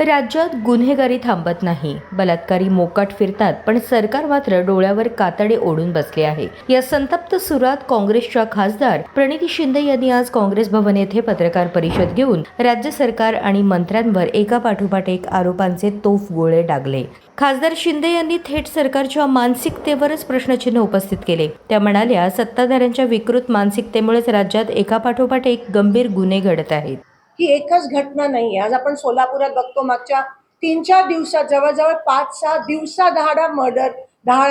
राज्यात गुन्हेगारी थांबत नाही. बलात्कारी मोकाट फिरतात, पण सरकार मात्र डोळ्यावर कातडे ओढून बसले आहे. या संतप्त सुरात काँग्रेसच्या खासदार प्रणिती शिंदे यांनी आज काँग्रेस भवन येथे पत्रकार परिषद घेऊन राज्य सरकार आणि मंत्र्यांवर एकापाठोपाठ एक आरोपांचे तोफगोळे डागले. खासदार शिंदे यांनी थेट सरकारच्या मानसिकतेवरच प्रश्नचिन्ह उपस्थित केले. त्या म्हणाल्या, सत्ताधाऱ्यांच्या विकृत मानसिकतेमुळेच राज्यात एकापाठोपाठ एक गंभीर गुन्हे घडत आहेत. ही एकच घटना नाही. आज आपण सोलापुरात बघतो, मागच्या 3-4 दिवसात जवळजवळ 5-6 दिवसा दहाडा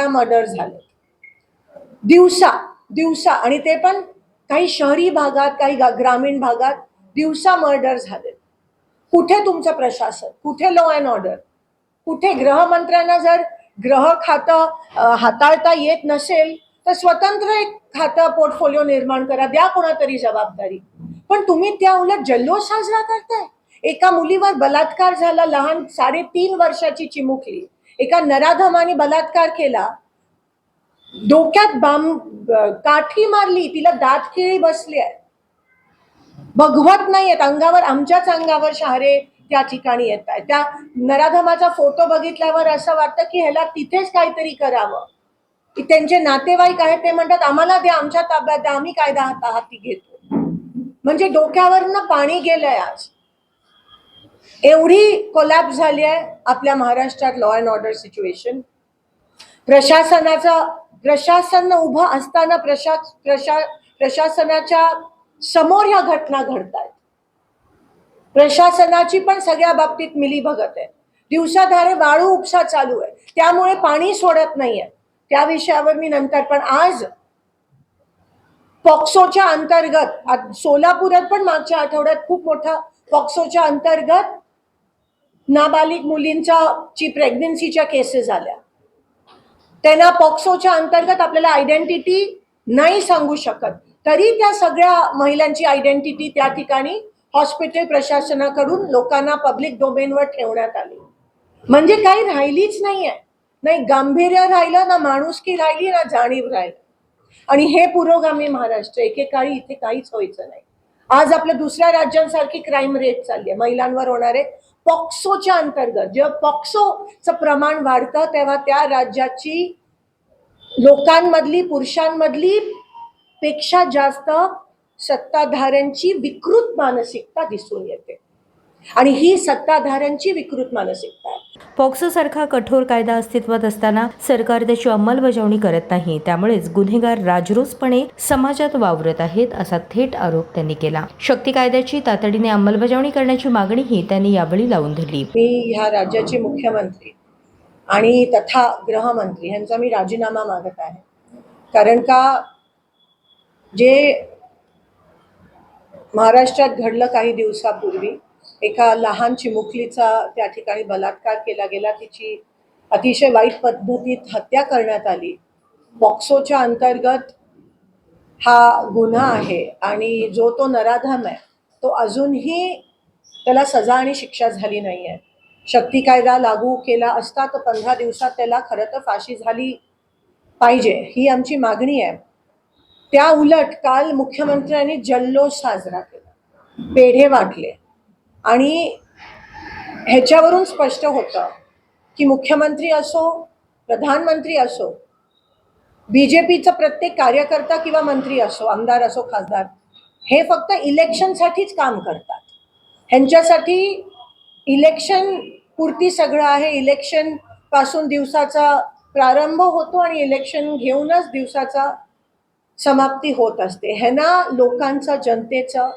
मर्डर झाले. दिवसा आणि ते पण काही शहरी भागात, काही ग्रामीण भागात दिवसा मर्डर झाले. कुठे तुमचं प्रशासन? कुठे लॉ अँड ऑर्डर? कुठे गृहमंत्र्यांना जर गृह खातं हाताळता येत नसेल तर स्वतंत्र एक खातं पोर्टफोलिओ निर्माण करा, द्या कोणातरी जबाबदारी. पण तुम्ही त्या उलट जल्लोष साजरा करताय. एका मुलीवर बलात्कार झाला, लहान 3.5 वर्षाची चिमुकली, एका नराधमाने बलात्कार केला, डोक्यात काठी मारली, तिला दातखिळी बसली आहे, बघवत नाहीयेत, अंगावर, आमच्याच अंगावर शहारे त्या ठिकाणी येत आहेत. त्या नराधमाचा फोटो बघितल्यावर असं वाटतं की ह्याला तिथेच काहीतरी करावं. त्यांचे नातेवाईक आहेत ते म्हणतात, आम्हाला द्या, आमच्या ताब्यात द्या, आम्ही कायदा हाती घेतो. म्हणजे डोक्यावरनं पाणी गेलंय. आज एवढी कोलॅप्स झाली आहे आपल्या महाराष्ट्रात लॉ अँड ऑर्डर सिच्युएशन. प्रशासन उभं असताना प्रशासनाच्या समोर ह्या घटना घडतात. प्रशासनाची पण सगळ्या बाबतीत मिलीभगत आहे. दिवसाधारे वाळू उपसा चालू आहे, त्यामुळे पाणी सोडत नाहीये. त्या विषयावर मी नंतर. पण आज पॉक्सोच्या अंतर्गत सोलापुरात पण मागच्या आठवड्यात खूप मोठा पॉक्सोच्या अंतर्गत नाबालिग मुलींची प्रेग्नन्सीच्या केसेस आल्या. त्यांना पॉक्सोच्या अंतर्गत आपल्याला आयडेंटिटी नाही सांगू शकत, तरी त्या सगळ्या महिलांची आयडेंटिटी त्या ठिकाणी हॉस्पिटल प्रशासनाकडून लोकांना पब्लिक डोमेनवर ठेवण्यात आली. म्हणजे काही राहिलीच नाहीये. नाही गांभीर्य राहिलं, ना माणुसकी राहिली, ना जाणीव राहिली. आणि हे पुरोगामी महाराष्ट्र. एकेकाळी इथे काहीच व्हायचं नाही. आज आपल्या दुसऱ्या राज्यांसारखी क्राईम रेट चालली आहे. महिलांवर होणारे पॉक्सोच्या अंतर्गत जेव्हा पॉक्सोचं प्रमाण वाढतं तेव्हा त्या राज्याची लोकांमधली, पुरुषांमधली पेक्षा जास्त सत्ताधाऱ्यांची विकृत मानसिकता दिसून येते. आणि ही सत्ताधाऱ्यांची विकृत मानसिकता आहे. पॉक्सो सारखा कठोर कायदा अस्तित्वात असताना सरकार त्याची अंमलबजावणी करत नाही. त्यामुळेच गुन्हेगार राजरोसपणे समाजात वावरत आहेत, असा थेट आरोप त्यांनी केला. शक्ती कायद्याची तातडीने अंमलबजावणी करण्याची मागणीही त्यांनी यावेळी लावून धरली. मी ह्या राज्याचे मुख्यमंत्री आणि तथा गृहमंत्री यांचा मी राजीनामा मागत आहे. कारण का जे महाराष्ट्रात घडलं काही दिवसापूर्वी, एका लहान चिमुकलीचा त्या ठिकाणी बलात्कार केला गेला, तिची अतिशय वाईट पद्धतीत हत्या करण्यात आली. पॉक्सोच्या अंतर्गत हा गुन्हा आहे आणि जो तो नराधम आहे तो अजूनही त्याला सजा आणि शिक्षा झाली नाही आहे. शक्ती कायदा लागू केला असता तर 15 दिवसात त्याला खरं तर फाशी झाली पाहिजे, ही आमची मागणी आहे. त्या उलट काल मुख्यमंत्र्यांनी जल्लोष साजरा केला, पेढे वाटले आणि ह्याच्यावरून स्पष्ट होतं की मुख्यमंत्री असो, प्रधानमंत्री असो, बीजेपीचा प्रत्येक कार्यकर्ता किंवा मंत्री असो, आमदार असो, खासदार, हे फक्त इलेक्शनसाठीच काम करतात. ह्यांच्यासाठी इलेक्शन पुरती सगळं आहे. इलेक्शन पासून दिवसाचा प्रारंभ होतो आणि इलेक्शन घेऊनच दिवसाचा समाप्ती होत असते. ह्यांना लोकांचा, जनतेचा,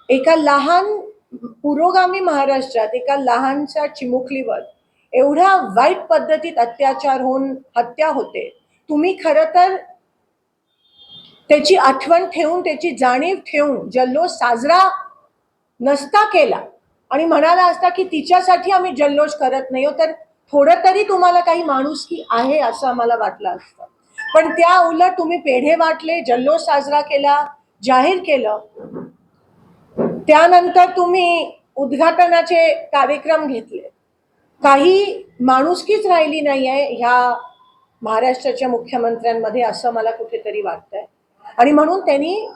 एका लहान पुरोगामी महाराष्ट्रात एका लहानशा चिमुकलीवर एवढ्या वाईट पद्धतीत अत्याचार होऊन हत्या होते. तुम्ही खरं तर त्याची आठवण ठेवून, त्याची जाणीव ठेवून जल्लोष साजरा नसता केला आणि म्हणाला असता की तिच्यासाठी आम्ही जल्लोष करत नाही, तर थोडं तरी तुम्हाला काही माणुसकी आहे असं आम्हाला वाटलं असतं. पण त्या उलट तुम्ही पेढे वाटले, जल्लोष साजरा केला, जाहीर केलं. त्यानंतर तुम्ही उद्घाटनाचे कार्यक्रम घेतले. काही माणुसकीच राहिली नाही आहे ह्या महाराष्ट्राच्या मुख्यमंत्र्यांमध्ये, असं मला कुठेतरी वाटतंय. आणि म्हणून त्यांनी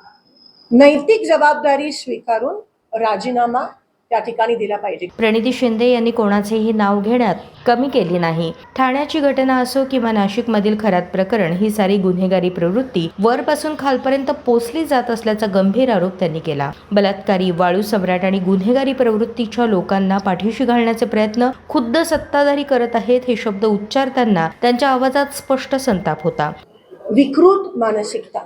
नैतिक जबाबदारी स्वीकारून राजीनामा त्या ठिकाणी दिला पाहिजे. प्रणिती शिंदे यांनी कोणाचेही नाव घेण्यात कमी केली नाही. ठाण्याची घटना असो किंवा नाशिकमधील खरात प्रकरण, ही सारी गुन्हेगारी प्रवृत्ती वरपासून खालपर्यंत पोचली जात असल्याचा गंभीर आरोप त्यांनी केला. बलात्कारी, वाळू सम्राट आणि गुन्हेगारी प्रवृत्तीच्या लोकांना पाठीशी घालण्याचे प्रयत्न खुद्द सत्ताधारी करत आहेत, हे शब्द उच्चारताना त्यांच्या आवाजात स्पष्ट संताप होता. विकृत मानसिकता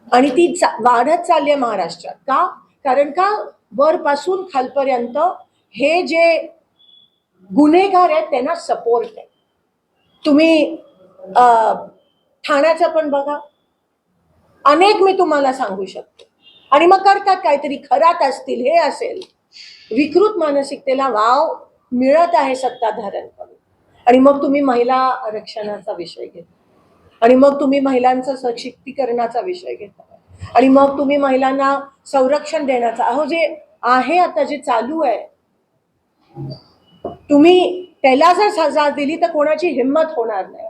आणि ती वाढत चालली आहे महाराष्ट्रात. का? कारण का वरपासून खालपर्यंत हे जे गुन्हेगार आहेत त्यांना सपोर्ट आहे. तुम्ही ठाण्याचं पण बघा, अनेक मी तुम्हाला सांगू शकतो. आणि मग करतात काहीतरी, खरात असतील, हे असेल. विकृत मानसिकतेला वाव मिळत आहे सत्ताधाऱ्यांकडून. आणि मग तुम्ही महिला आरक्षणाचा विषय घेता, आणि मग तुम्ही महिलांचं सशक्तीकरणाचा विषय घेता, आणि मग तुम्ही महिलांना संरक्षण देण्याचा, अहो जे आहे आता जे चालू आहे, तुम्ही त्याला जर सजा दिली तर कोणाची हिंमत होणार नाही.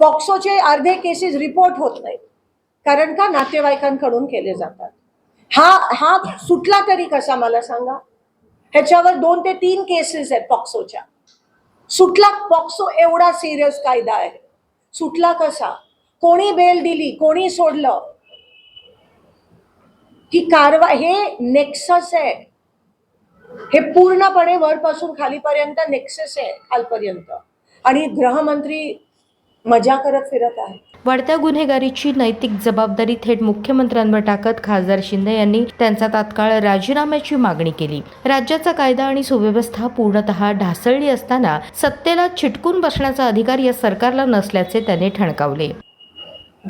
पॉक्सोचे अर्धे केसेस रिपोर्ट होत नाहीत, कारण का नातेवाईकांकडून केले जातात. हा सुटला तरी कसा मला सांगा? ह्याच्यावर 2 ते 3 केसेस आहेत पॉक्सोच्या. सुटला. पॉक्सो एवढा सिरियस कायदा आहे, सुटला कसा? कोणी बेल दिली, कोणी सोडलं? ही कारवाई, हे नेक्सस आहे. हे पूर्णपणे वरपासून खालीपर्यंत नेक्सस आहे, खालपर्यंत. आणि गृहमंत्री मजा करत फिरत आहे. वाढत्या गुन्हेगारीची नैतिक जबाबदारी थेट मुख्यमंत्र्यांवर टाकत खासदार शिंदे यांनी त्यांचा तात्काळ राजीनाम्याची मागणी केली. राज्याचा कायदा आणि सुव्यवस्था पूर्णतः ढासळली असताना सत्तेला चिटकून बसण्याचा अधिकार या सरकारला नसल्याचे त्यांनी ठणकावले.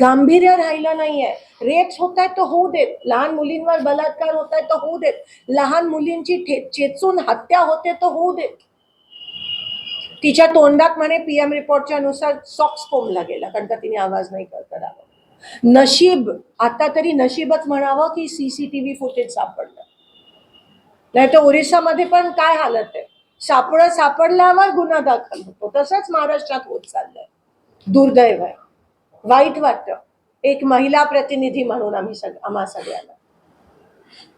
गांभीर्य राहिलं नाहीये. रेप्स होत आहेत तर होऊ देत, लहान मुलींवर बलात्कार होत आहेत तर होऊ देत, लहान मुलींची चेचून हत्या होते तर होऊ देत. तिच्या तोंडात म्हणे PM रिपोर्टच्या नुसार सॉक्स कोंबला गेला, कारण का तिने आवाज नाही करावा. नशीब, आता तरी नशीबच म्हणावं की CCTV फुटेज सापडलं, नाही तर ओरिसामध्ये पण काय हालत आहे. सापडल्यावर गुन्हा दाखल होतो. तसंच महाराष्ट्रात होत चाललंय. दुर्दैव आहे, वाईट वाटतं एक महिला प्रतिनिधी म्हणून आम्हा सगळ्यांना,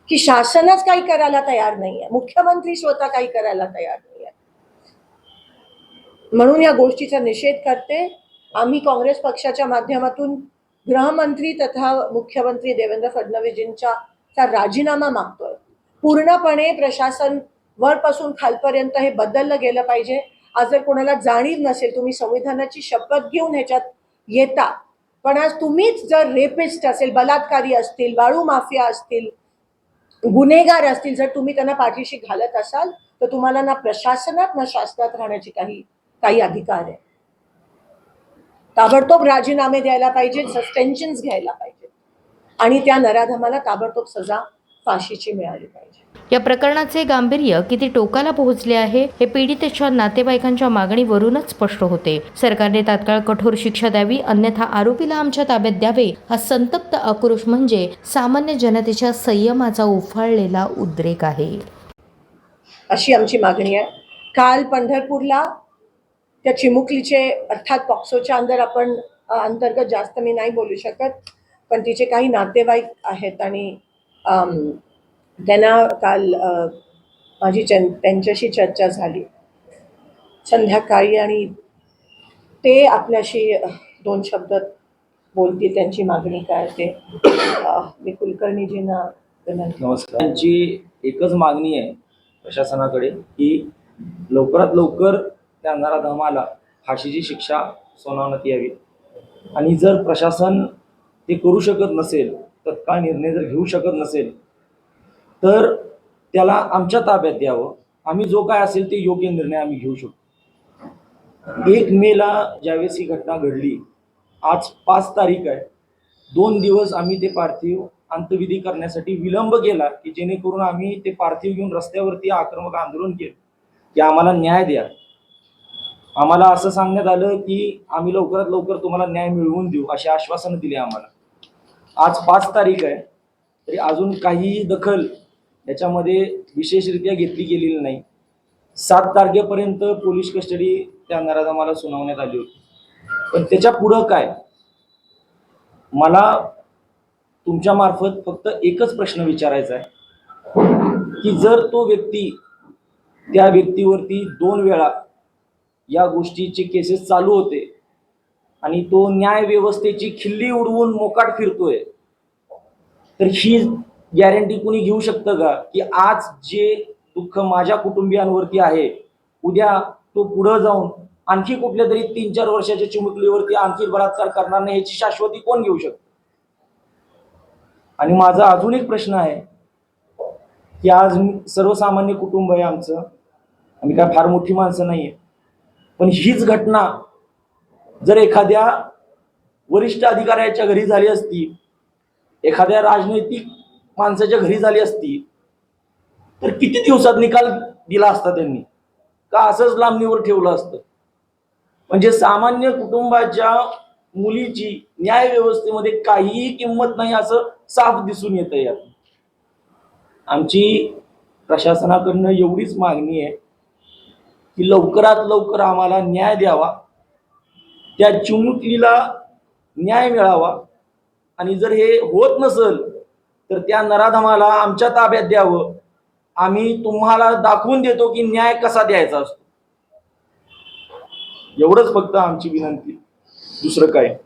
की शासनच काही करायला तयार नाहीये, मुख्यमंत्री स्वतः काही करायला तयार नाहीये. म्हणून या गोष्टीचा निषेध करते. आम्ही काँग्रेस पक्षाच्या माध्यमातून गृहमंत्री तथा मुख्यमंत्री देवेंद्र फडणवीसजींचा राजीनामा मागतोय. पूर्णपणे प्रशासन वरपासून खालपर्यंत हे बदललं गेलं पाहिजे. आज जर कोणाला जाणीव नसेल, तुम्ही संविधानाची शपथ घेऊन ह्याच्यात येता, पण आज तुम्हीच जर रेपिस्ट असेल, बलात्कारी असतील, वाळू माफिया असतील, गुन्हेगार असतील, जर तुम्ही त्यांना पाठीशी घालत असाल तर तुम्हाला ना प्रशासनात ना शासनात राहण्याची काही अधिकार आहे. ताबडतोब राजीनामे द्यायला पाहिजे, सस्पेन्शन्स घ्यायला पाहिजे, आणि त्या नराधमाला ताबडतोब सजा फाशीची मिळाली पाहिजे. या प्रकरणाचे गांभीर्य किती टोकाला पोहोचले आहे हे पीडितेच्या नातेवाईकांच्या मागणीवरूनच स्पष्ट होते. सरकारने तात्काळ कठोर शिक्षा द्यावी, अन्यथा आरोपीला आमच्या ताब्यात द्यावे. हा संतप्त आक्रोश म्हणजे सामान्य जनतेच्या संयमाचा उफाळलेला उद्रेक आहे, अशी आमची मागणी आहे. काल पंढरपूरला त्या चिमुकलीचे, अर्थात पॉक्सोच्या अंतर्गत जास्त मी नाही बोलू शकत, पण तिचे काही नातेवाईक आहेत आणि त्यांना काल माझी त्यांच्याशी चर्चा झाली संध्याकाळी, आणि ते आपल्याशी 2 शब्द बोलतील. त्यांची मागणी काय ते मी कुलकर्णीजींना विनंती. नमस्कार. त्यांची एकच मागणी आहे प्रशासनाकडे की लवकरात लवकर त्या नराधमाला फाशीची शिक्षा सुनावण्यात यावी, आणि जर प्रशासन ते करू शकत नसेल, तत्काळ निर्णय जर घेऊ शकत नसेल, तर त्याला आमच्या ताब्यात द्यावं. आम्ही जो काय असेल ते योग्य निर्णय आम्ही घेऊ शकतो. 1 मेला ज्यावेळेस ही घटना घडली, आज 5 तारीख आहे, 2 दिवस आम्ही ते पार्थिव अंत्यविधी करण्यासाठी विलंब केला, की जेणेकरून आम्ही ते पार्थिव घेऊन रस्त्यावरती आक्रमक आंदोलन केलं की आम्हाला न्याय द्या. आम्हाला असं सांगण्यात आलं की आम्ही लवकरात लवकर तुम्हाला न्याय मिळवून देऊ, अशी आश्वासनं दिली आम्हाला. आज 5 तारीख आहे, तरी अजून काही दखल याच्यामध्ये विशेषरित्या घेतली गेलेली नाही. 7 तारखेपर्यंत पोलीस कस्टडी त्या नराधमाला सुनावण्यात आली होती, पण त्याच्या पुढं काय? मला तुमच्या मार्फत फक्त एकच प्रश्न विचारायचा आहे की जर तो व्यक्ती त्या व्यक्तीवरती 2 वेळा या गोष्टीचे केसेस चालू होते आणि तो न्याय व्यवस्थेची खिल्ली उडवून मोकाट फिरतोय, तर ही गॅरंटी कुणी घेऊ शकतं का की आज जे दुःख माझ्या कुटुंबियांवरती आहे, उद्या तो पुढं जाऊन आणखी कुठल्या तरी 3-4 वर्षाच्या चिमुकलीवरती आणखी बलात्कार करणार नाही, याची शाश्वती कोण घेऊ शकतं? आणि माझा अजून एक प्रश्न आहे की आज सर्वसामान्य कुटुंब आहे आमचं, आम्ही काय फार मोठी माणसं नाहीये, पण हीच घटना जर एखाद्या वरिष्ठ अधिकाऱ्याच्या घरी झाली असती, एखाद्या राजनैतिक माणसाच्या घरी झाली असती, तर किती दिवसात निकाल दिला असता त्यांनी, का असंच लांबणीवर ठेवलं असतं? म्हणजे सामान्य कुटुंबाच्या मुलीची न्याय व्यवस्थेमध्ये काहीही किंमत नाही असं साफ दिसून येतं यात. आमची प्रशासनाकडनं एवढीच मागणी आहे की लवकरात लवकर आम्हाला न्याय द्यावा, त्या चिमुकलीला न्याय मिळावा, आणि जर हे होत नसेल तर त्या नराधमाला आमच्या ताब्यात द्यावं. आम्ही तुम्हाला दाखवून देतो की न्याय कसा द्यायचा असतो. एवढंच फक्त आमची विनंती, दुसरं काय.